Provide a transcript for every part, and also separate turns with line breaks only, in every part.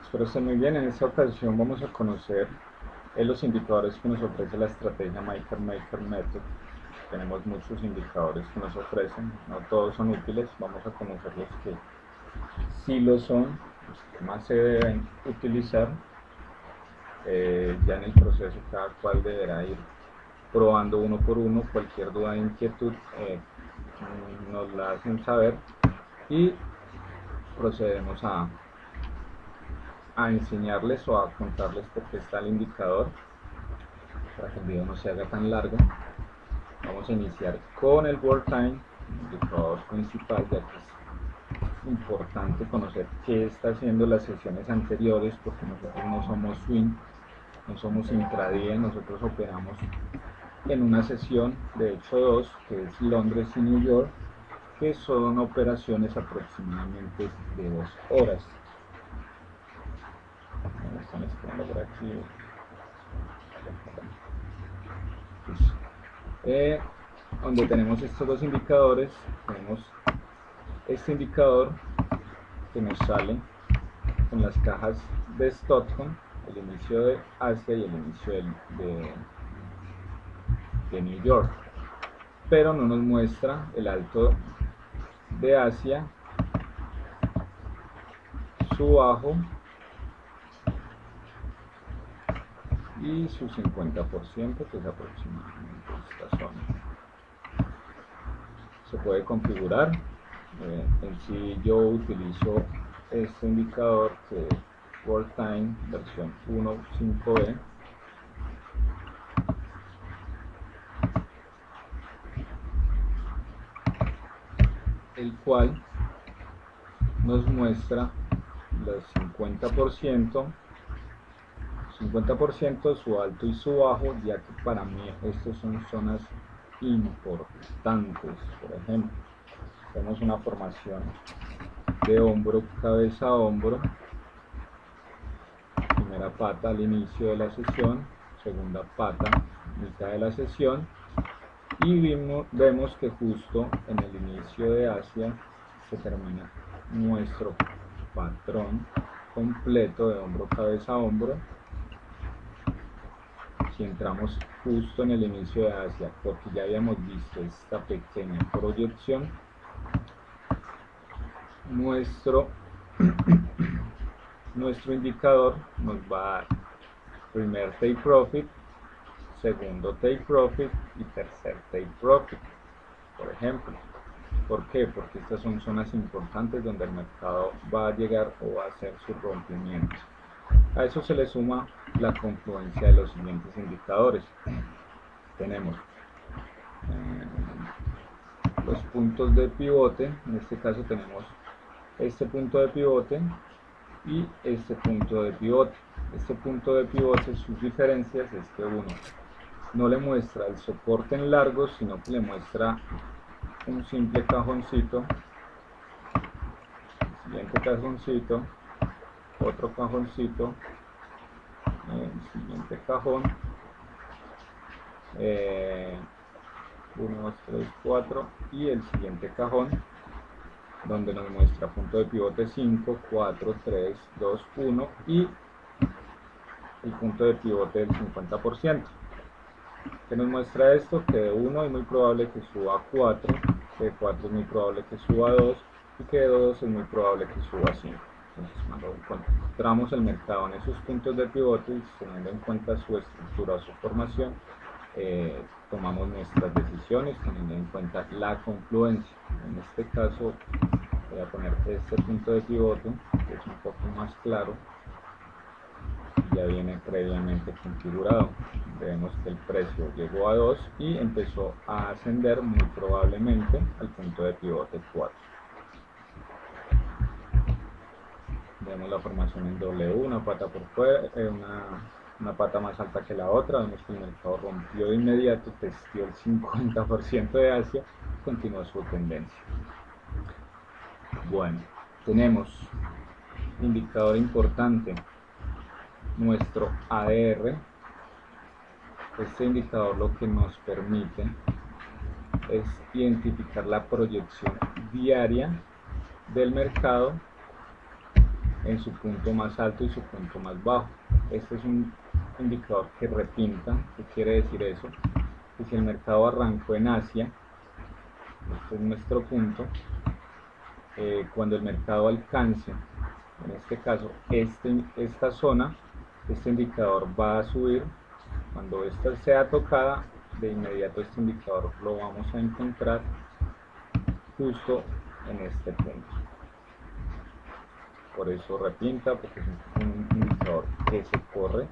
Espero estén muy bien. En esta ocasión vamos a conocer los indicadores que nos ofrece la estrategia Maker Maker Method. Tenemos muchos indicadores que nos ofrecen, no todos son útiles, vamos a conocer los que sí lo son, los que más se deben utilizar. Ya en el proceso cada cual deberá ir probando uno por uno. Cualquier duda e inquietud nos la hacen saber y procedemos a enseñarles o a contarles por qué está el indicador para que el video no se haga tan largo. Vamos a iniciar con el World Time, el indicador principal, ya que es importante conocer qué está haciendo las sesiones anteriores, porque nosotros no somos swing, no somos intradía, nosotros operamos en una sesión, de hecho dos, que es Londres y New York, que son operaciones aproximadamente de 2 horas. Me están esperando por aquí. Donde tenemos estos dos indicadores, tenemos este indicador que nos sale con las cajas de Stockton, el inicio de Asia y el inicio de New York, pero no nos muestra el alto de Asia, su bajo y su 50%, que es aproximadamente esta zona. Se puede configurar. En sí yo utilizo este indicador que es World Time versión 1.5b, el cual nos muestra los 50% su alto y su bajo, ya que para mí estas son zonas importantes. Por ejemplo, tenemos una formación de hombro, cabeza, hombro, primera pata al inicio de la sesión, segunda pata mitad de la sesión, y vemos que justo en el inicio de Asia se termina nuestro patrón completo de hombro, cabeza, hombro. Si entramos justo en el inicio de Asia, porque ya habíamos visto esta pequeña proyección, nuestro indicador nos va a dar primer take profit, segundo take profit y tercer take profit, por ejemplo. ¿Por qué? Porque estas son zonas importantes donde el mercado va a llegar o va a hacer su rompimiento. A eso se le suma la confluencia de los siguientes indicadores. Tenemos los puntos de pivote, en este caso tenemos este punto de pivote y este punto de pivote. Este punto de pivote, sus diferencias es que uno no le muestra el soporte en largo, sino que le muestra un simple cajoncito, el siguiente cajoncito, otro cajoncito, el siguiente cajón, 1, 2, 3, 4 y el siguiente cajón, donde nos muestra punto de pivote 5, 4, 3, 2, 1 y el punto de pivote del 50%. ¿Qué nos muestra esto? Que de 1 es muy probable que suba a 4, que de 4 es muy probable que suba a 2 y que de 2 es muy probable que suba a 5. Entonces, cuando encontramos el mercado en esos puntos de pivote y teniendo en cuenta su estructura o su formación, tomamos nuestras decisiones teniendo en cuenta la confluencia. En este caso voy a poner este punto de pivote, que es un poco más claro, ya viene previamente configurado. Vemos que el precio llegó a 2 y empezó a ascender muy probablemente al punto de pivote 4. Vemos la formación en W, una pata por fuera, una pata más alta que la otra. Vemos que el mercado rompió de inmediato, testió el 50% de Asia, continuó su tendencia. Bueno, tenemos indicador importante, nuestro ADR. Este indicador lo que nos permite es identificar la proyección diaria del mercado en su punto más alto y su punto más bajo. Este es un indicador que repinta. ¿Qué quiere decir eso? Que si el mercado arrancó en Asia, este es nuestro punto, cuando el mercado alcance, en este caso, esta zona, este indicador va a subir. Cuando esta sea tocada, de inmediato este indicador lo vamos a encontrar justo en este punto. Por eso repinta, porque es un indicador que se corre.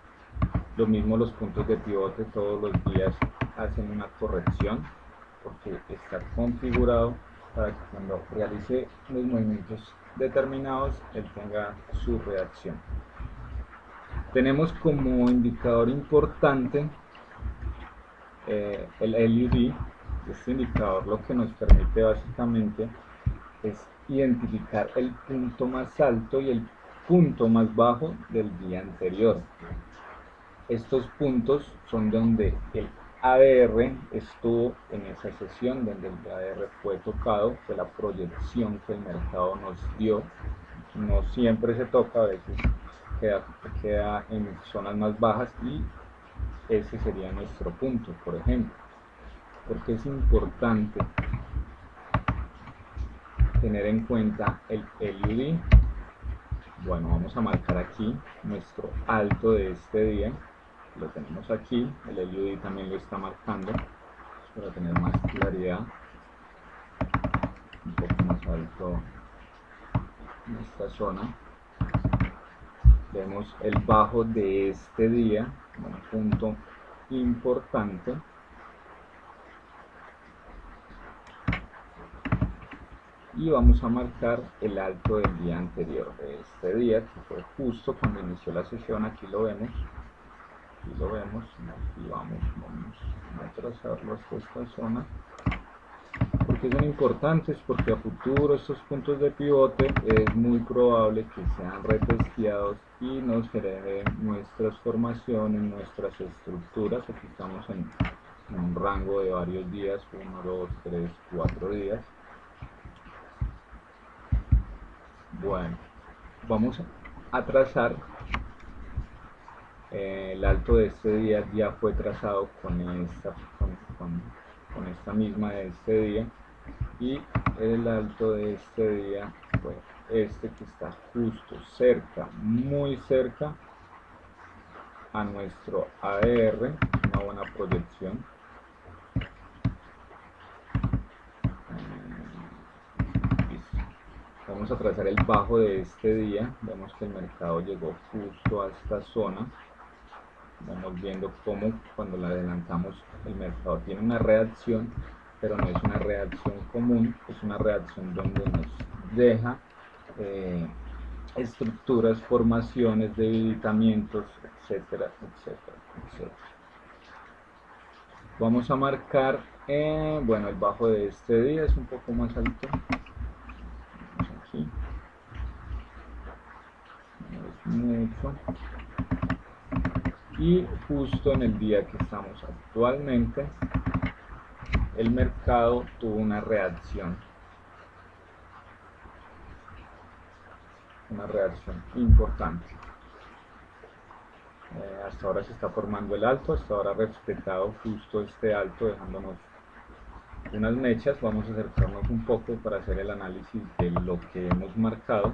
Lo mismo los puntos de pivote, todos los días hacen una corrección, porque está configurado para que cuando realice los movimientos determinados, él tenga su reacción. Tenemos como indicador importante el LUD. Este indicador lo que nos permite básicamente es identificar el punto más alto y el punto más bajo del día anterior. Estos puntos son donde el ADR estuvo en esa sesión, donde el ADR fue tocado, fue la proyección que el mercado nos dio. No siempre se toca, a veces queda en zonas más bajas, y ese sería nuestro punto, por ejemplo. Porque es importante tener en cuenta el LUD. Bueno, vamos a marcar aquí nuestro alto de este día. Lo tenemos aquí, el LUD también lo está marcando para tener más claridad. Un poco más alto en esta zona. Vemos el bajo de este día, un punto importante. Y vamos a marcar el alto del día anterior, de este día, que fue justo cuando inició la sesión. Aquí lo vemos. Aquí lo vemos, y vamos a trazarlo hasta esta zona. ¿Por qué son importantes? Porque a futuro estos puntos de pivote es muy probable que sean retesteados y nos generen nuestras formaciones, nuestras estructuras. Aquí estamos en un rango de varios días, 1, 2, 3, 4 días. Bueno, vamos a trazar. El alto de este día ya fue trazado con esta misma de este día, y el alto de este día fue este que está justo cerca, muy cerca a nuestro ADR, una buena proyección. Vamos a trazar el bajo de este día. Vemos que el mercado llegó justo a esta zona. Vamos viendo cómo cuando la adelantamos el mercado tiene una reacción, pero no es una reacción común, es una reacción donde nos deja estructuras, formaciones, debilitamientos, etcétera, etcétera, etcétera. Vamos a marcar, bueno, el bajo de este día es un poco más alto. Aquí. No es mucho. Y justo en el día que estamos actualmente, el mercado tuvo una reacción importante. Hasta ahora se está formando el alto, hasta ahora ha respetado justo este alto, dejándonos unas mechas. Vamos a acercarnos un poco para hacer el análisis de lo que hemos marcado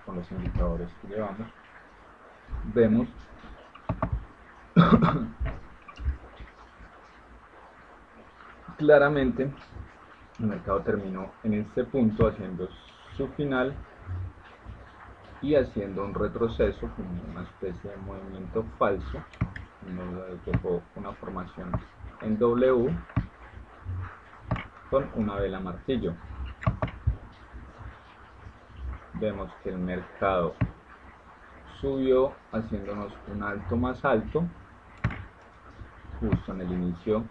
con los indicadores que llevamos. Vemos claramente el mercado terminó en este punto haciendo su final y haciendo un retroceso, como una especie de movimiento falso. Nos dejó una formación en W con una vela martillo. Vemos que el mercado subió haciéndonos un alto más alto justo en el inicio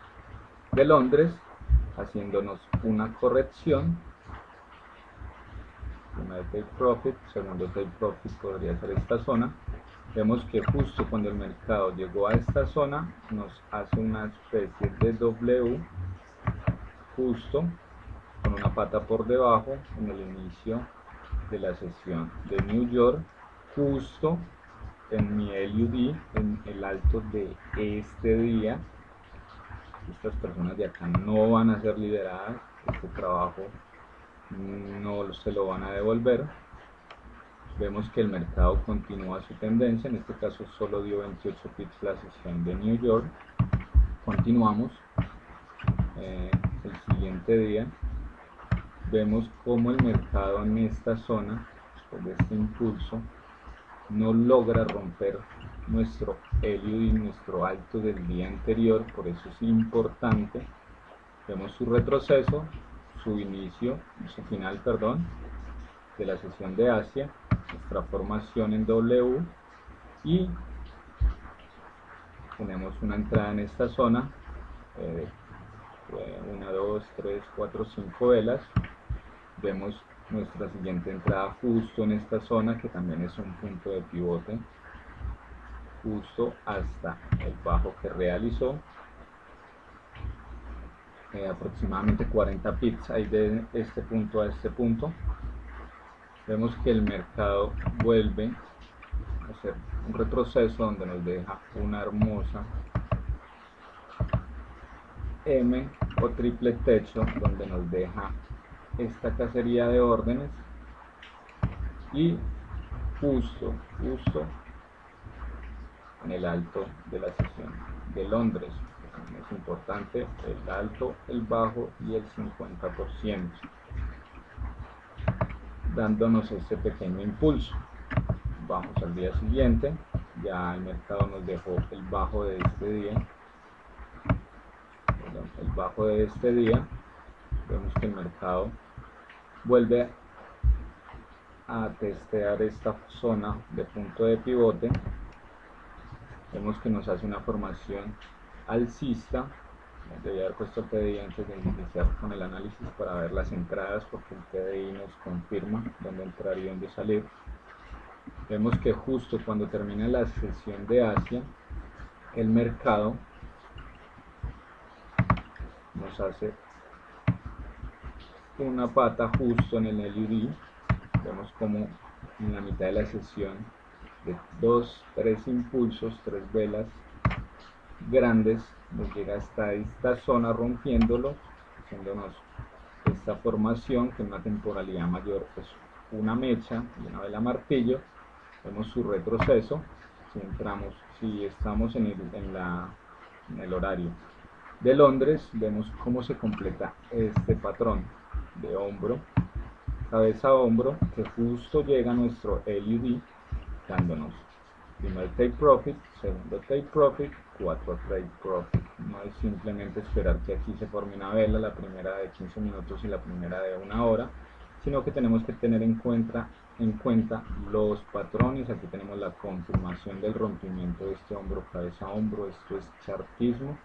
de Londres, haciéndonos una corrección. Primer take profit, segundo take profit podría ser esta zona. Vemos que justo cuando el mercado llegó a esta zona nos hace una especie de W justo con una pata por debajo en el inicio de la sesión de New York, justo en mi LUD, en el alto de este día. Estas personas de acá no van a ser lideradas, este trabajo no se lo van a devolver. Vemos que el mercado continúa su tendencia, en este caso solo dio 28 pips la sesión de New York. Continuamos. El siguiente día vemos como el mercado en esta zona, después de este impulso, no logra romper nuestro LUD, nuestro alto del día anterior. Por eso es importante. Vemos su retroceso, su final, de la sesión de Asia, nuestra formación en W, y tenemos una entrada en esta zona, 1, 2, 3, 4, 5 velas. Vemos nuestra siguiente entrada justo en esta zona, que también es un punto de pivote, justo hasta el bajo que realizó, aproximadamente 40 pips ahí de este punto a este punto. Vemos que el mercado vuelve a hacer un retroceso donde nos deja una hermosa M o triple techo, donde nos deja esta cacería de órdenes, y justo en el alto de la sesión de Londres. Es importante el alto, el bajo y el 50%, dándonos este pequeño impulso. Vamos al día siguiente, ya el mercado nos dejó el bajo de este día, vemos que el mercado vuelve a testear esta zona de punto de pivote. Vemos que nos hace una formación alcista. Debía haber puesto el PDI antes de iniciar con el análisis para ver las entradas, porque el PDI nos confirma dónde entrar y dónde salir. Vemos que justo cuando termina la sesión de Asia, el mercado nos hace una pata justo en el LUD. Vemos como en la mitad de la sesión, de 2, 3 impulsos, 3 velas grandes, nos llega hasta esta zona, rompiéndolo, haciéndonos esta formación que en una temporalidad mayor es una mecha y una vela martillo. Vemos su retroceso. Si estamos en el horario de Londres, vemos cómo se completa este patrón de hombro, cabeza a hombro, que justo llega a nuestro LUD, dándonos primer take profit, segundo take profit, 4 trade profit. No es simplemente esperar que aquí se forme una vela, la primera de 15 minutos y la primera de 1 hora, sino que tenemos que tener en cuenta los patrones. Aquí tenemos la confirmación del rompimiento de este hombro, cabeza a hombro. Esto es chartismo,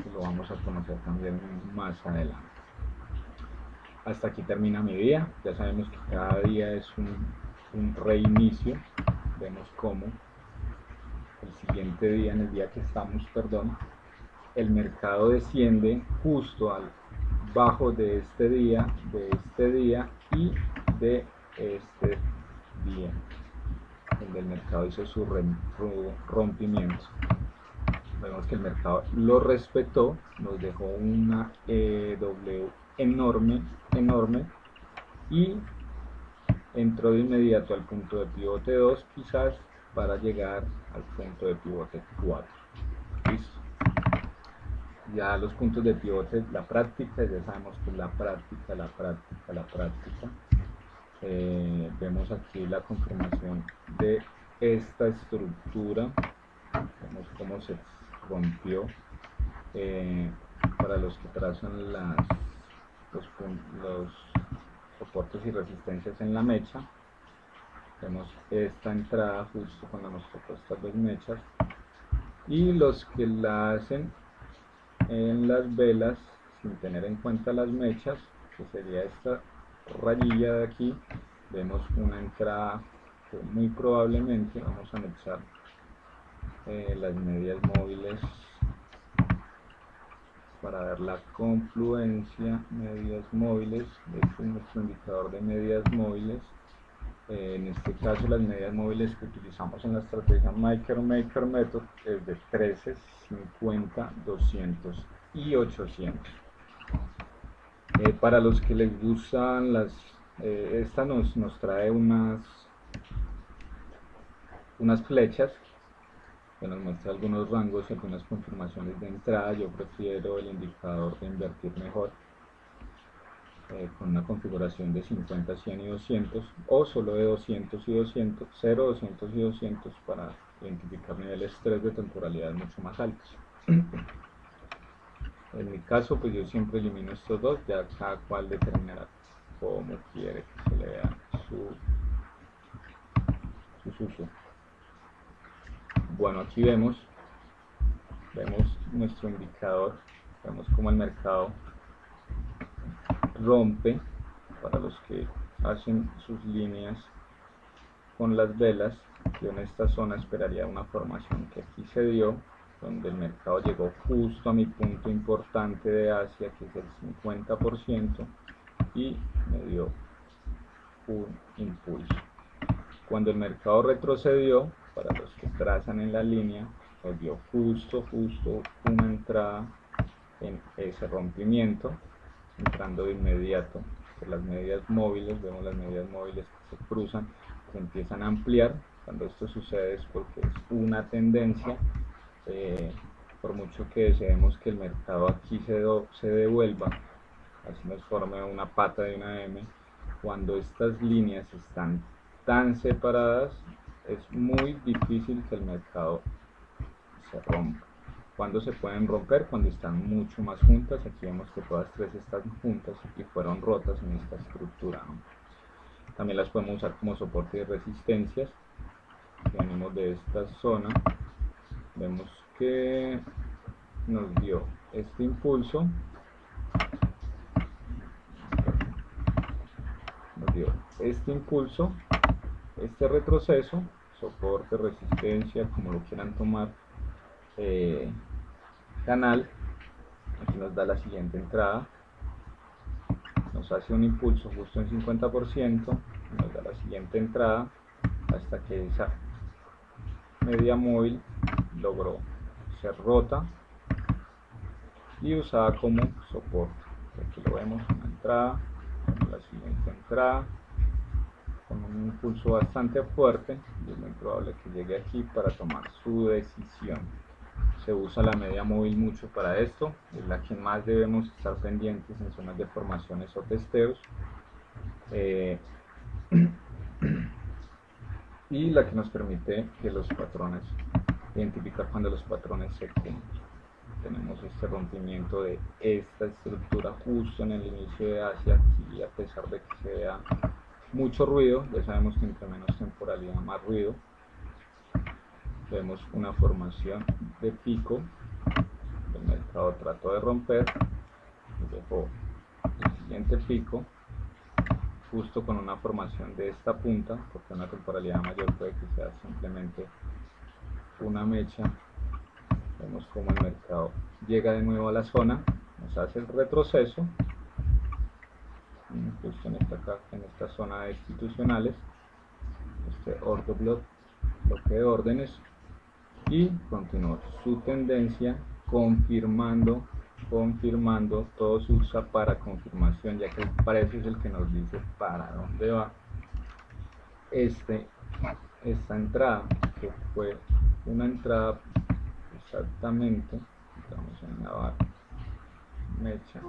y lo vamos a conocer también más adelante. Hasta aquí termina mi día. Ya sabemos que cada día es un reinicio. Vemos cómo el siguiente día, en el día que estamos, el mercado desciende justo al bajo de este día y de este día, donde el mercado hizo su rompimiento. Vemos que el mercado lo respetó, nos dejó una W enorme, y entró de inmediato al punto de pivote 2, quizás para llegar al punto de pivote 4. Listo. Ya los puntos de pivote, la práctica, ya sabemos que la práctica. Vemos aquí la confirmación de esta estructura. Vemos cómo se rompió. Para los que trazan los soportes y resistencias en la mecha, vemos esta entrada justo cuando nos tocó estas dos mechas, y los que la hacen en las velas sin tener en cuenta las mechas, que sería esta rayilla de aquí, vemos una entrada que muy probablemente vamos a anexar las medias móviles para ver la confluencia. Medias móviles, este es nuestro indicador de medias móviles. En este caso las medidas móviles que utilizamos en la estrategia Maker Method es de 13, 50, 200 y 800. Para los que les gustan esta nos trae unas flechas que nos muestra algunos rangos y algunas confirmaciones de entrada. Yo prefiero el indicador de invertir mejor, con una configuración de 50, 100 y 200, o solo de 200 y 200, 0, 200 y 200 para identificar niveles 3 de temporalidad mucho más altos. En mi caso, pues yo siempre elimino estos dos, ya cada cual determinará cómo quiere que se le vea su uso. Bueno, aquí vemos nuestro indicador, vemos cómo el mercado rompe. Para los que hacen sus líneas con las velas, yo en esta zona esperaría una formación que aquí se dio, donde el mercado llegó justo a mi punto importante de Asia, que es el 50%, y me dio un impulso. Cuando el mercado retrocedió, para los que trazan en la línea, nos dio justo una entrada en ese rompimiento, entrando de inmediato por las medias móviles. Vemos las medias móviles que se cruzan, se empiezan a ampliar. Cuando esto sucede es porque es una tendencia. Por mucho que deseemos que el mercado aquí se devuelva, así nos forme una pata de una M, cuando estas líneas están tan separadas es muy difícil que el mercado se rompa. Cuando se pueden romper, cuando están mucho más juntas. Aquí vemos que todas tres están juntas y fueron rotas en esta estructura, ¿no? También las podemos usar como soporte de resistencias. Si venimos de esta zona, vemos que nos dio este impulso, este retroceso, soporte, resistencia, como lo quieran tomar, canal. Aquí nos da la siguiente entrada, nos hace un impulso justo en 50%, nos da la siguiente entrada hasta que esa media móvil logró ser rota y usada como soporte. Aquí lo vemos, una entrada, la siguiente entrada con un impulso bastante fuerte, y es muy probable que llegue aquí para tomar su decisión. Se usa la media móvil mucho para esto, es la que más debemos estar pendientes en zonas de formaciones o testeos, y la que nos permite que los patrones, identificar cuando los patrones se cumplen. Tenemos este rompimiento de esta estructura justo en el inicio de Asia, y a pesar de que se vea mucho ruido, ya sabemos que entre menos temporalidad más ruido. Vemos una formación de pico, el mercado trató de romper y dejó el siguiente pico justo con una formación de esta punta, porque una temporalidad mayor puede que sea simplemente una mecha. Vemos como el mercado llega de nuevo a la zona, nos hace el retroceso justo en esta zona de institucionales, este order bloque de órdenes, y continúa su tendencia confirmando. Todo se usa para confirmación, ya que el precio es el que nos dice para dónde va esta entrada, que fue una entrada exactamente, estamos en la mecha,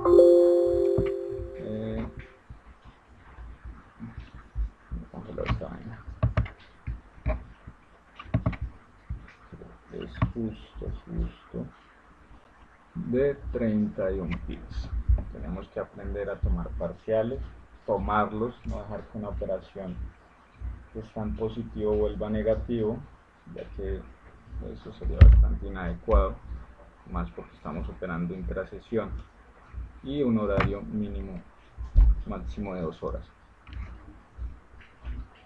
es justo de 31 pips. Tenemos que aprender a tomar parciales, tomarlos, no dejar que una operación que está en positivo vuelva negativo, ya que eso sería bastante inadecuado, más porque estamos operando intrasesión y un horario mínimo máximo de 2 horas.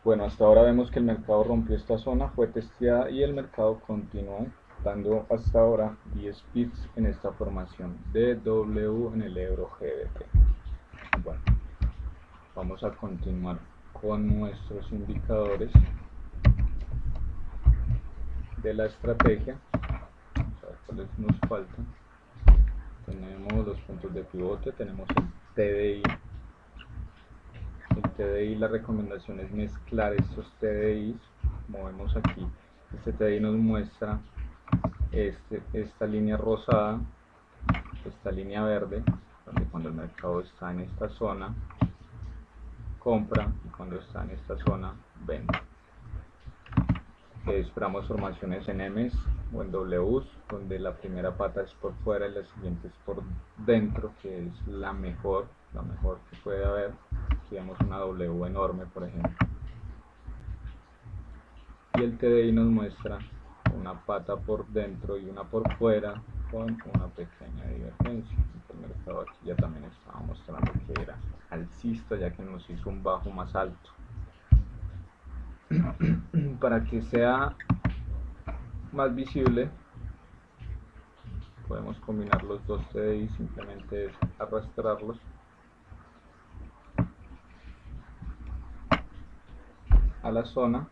Bueno, hasta ahora vemos que el mercado rompió esta zona, fue testeada y el mercado continuó dando hasta ahora 10 pips en esta formación de W en el euro GBP. Bueno, vamos a continuar con nuestros indicadores de la estrategia. Vamos a ver cuáles nos faltan. Tenemos los puntos de pivote, tenemos el TDI. El TDI, la recomendación es mezclar estos TDIs. Como vemos aquí, este TDI nos muestra esta línea rosada, esta línea verde, donde cuando el mercado está en esta zona compra y cuando está en esta zona vende. Esperamos formaciones en M's o en W's, donde la primera pata es por fuera y la siguiente es por dentro, que es la mejor que puede haber. Aquí vemos una W enorme, por ejemplo. Y el TDI nos muestra una pata por dentro y una por fuera con una pequeña divergencia. El mercado aquí ya también estaba mostrando que era alcista, ya que nos hizo un bajo más alto. Para que sea más visible, podemos combinar los dos TDI, simplemente es arrastrarlos a la zona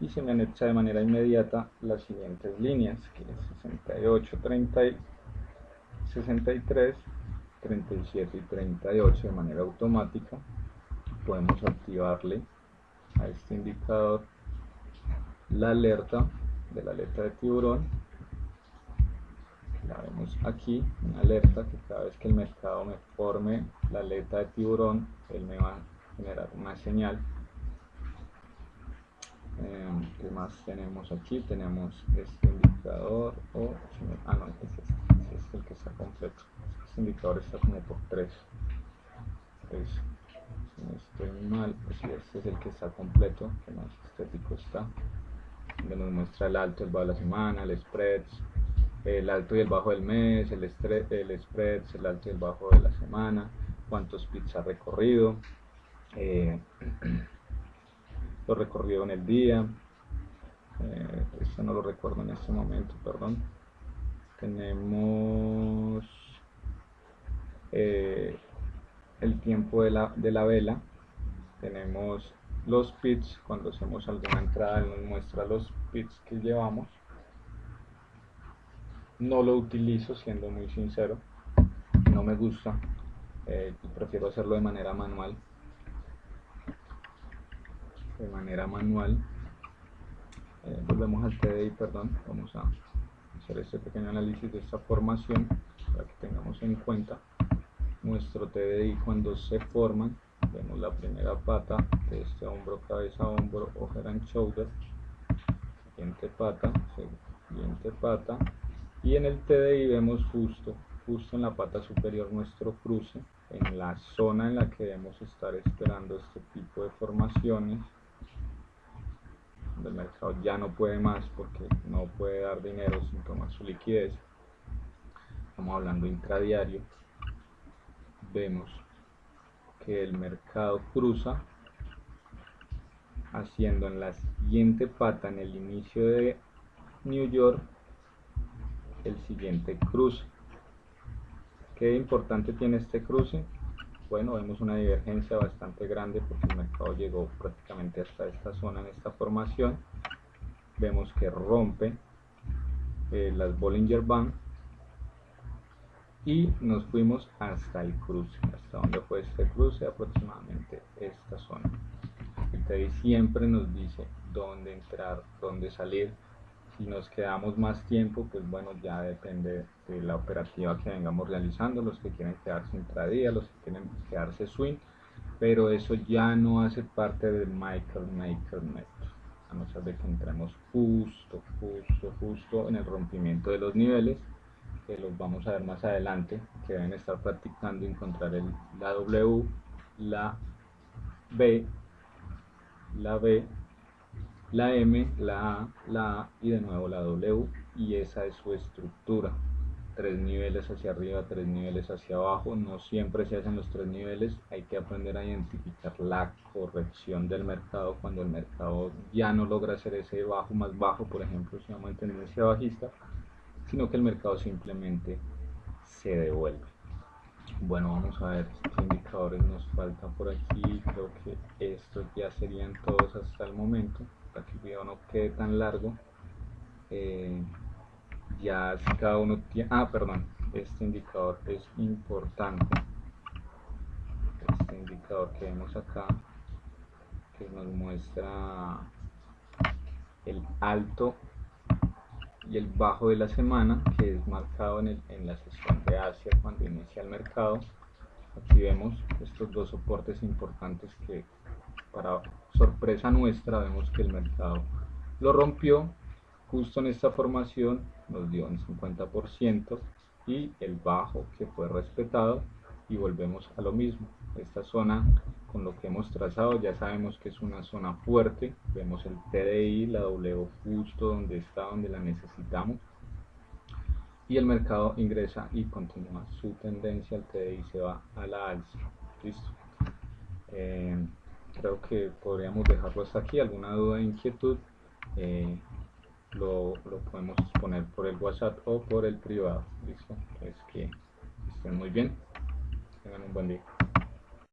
y se me anexa de manera inmediata las siguientes líneas, que es 68, 30, 63, 37 y 38 de manera automática. Podemos activarle a este indicador la alerta de la aleta de tiburón. La vemos aquí, una alerta que cada vez que el mercado me forme la aleta de tiburón, él me va a generar una señal. ¿Qué más tenemos aquí? Tenemos este indicador, no, este es el que está completo. Este indicador está como por 3. Si no estoy mal, pues este es el que está completo, que más estético está, donde nos muestra el alto, el bajo de la semana, el spread, el alto y el bajo del mes, el spread, el alto y el bajo de la semana, cuántos pips ha recorrido, lo recorrido en el día. Esto no lo recuerdo en este momento, perdón. Tenemos el tiempo de la vela, tenemos los pips, cuando hacemos alguna entrada nos muestra los pips que llevamos. No lo utilizo, siendo muy sincero, no me gusta, prefiero hacerlo de manera manual. Volvemos al TDI, perdón, vamos a hacer este pequeño análisis de esta formación para que tengamos en cuenta nuestro TDI cuando se forman. Vemos la primera pata de este hombro, cabeza, hombro o head and shoulder, siguiente pata, y en el TDI vemos justo en la pata superior nuestro cruce, en la zona en la que debemos estar esperando este tipo de formaciones, donde el mercado ya no puede más porque no puede dar dinero sin tomar su liquidez. Estamos hablando intradiario. Vemos que el mercado cruza haciendo en la siguiente pata, en el inicio de New York, el siguiente cruce. ¿Qué importante tiene este cruce? Bueno, vemos una divergencia bastante grande porque el mercado llegó prácticamente hasta esta zona en esta formación. Vemos que rompe las Bollinger Band y nos fuimos hasta el cruce. ¿Hasta donde fue este cruce? Aproximadamente esta zona. El TDI siempre nos dice dónde entrar, dónde salir. Si nos quedamos más tiempo, pues bueno, ya depende de la operativa que vengamos realizando, los que quieren quedarse intradía, los que quieren quedarse swing, pero eso ya no hace parte del Michael Maker Method, a no ser de que entremos justo en el rompimiento de los niveles, que los vamos a ver más adelante, que deben estar practicando encontrar la W, la B, la M, la A y de nuevo la W, y esa es su estructura. 3 niveles hacia arriba, 3 niveles hacia abajo. No siempre se hacen los 3 niveles, hay que aprender a identificar la corrección del mercado cuando el mercado ya no logra hacer ese bajo más bajo, por ejemplo, si vamos en tendencia bajista, sino que el mercado simplemente se devuelve. Bueno, vamos a ver qué indicadores nos falta por aquí. Creo que estos ya serían todos hasta el momento, para que el video no quede tan largo. Ya si cada uno tiene... perdón, este indicador es importante. Este indicador que vemos acá, que nos muestra el alto y el bajo de la semana, que es marcado en la sesión de Asia cuando inicia el mercado. Aquí vemos estos dos soportes importantes que, para sorpresa nuestra, vemos que el mercado lo rompió justo en esta formación, nos dio un 50% y el bajo que fue respetado, y volvemos a lo mismo. Esta zona, con lo que hemos trazado, ya sabemos que es una zona fuerte. Vemos el TDI, la W justo donde está, donde la necesitamos, y el mercado ingresa y continúa su tendencia. El TDI se va a la alza. Listo. Creo que podríamos dejarlo hasta aquí. Alguna duda, inquietud, lo podemos exponer por el WhatsApp o por el privado. Listo. Es que estén muy bien. Tengan un buen día.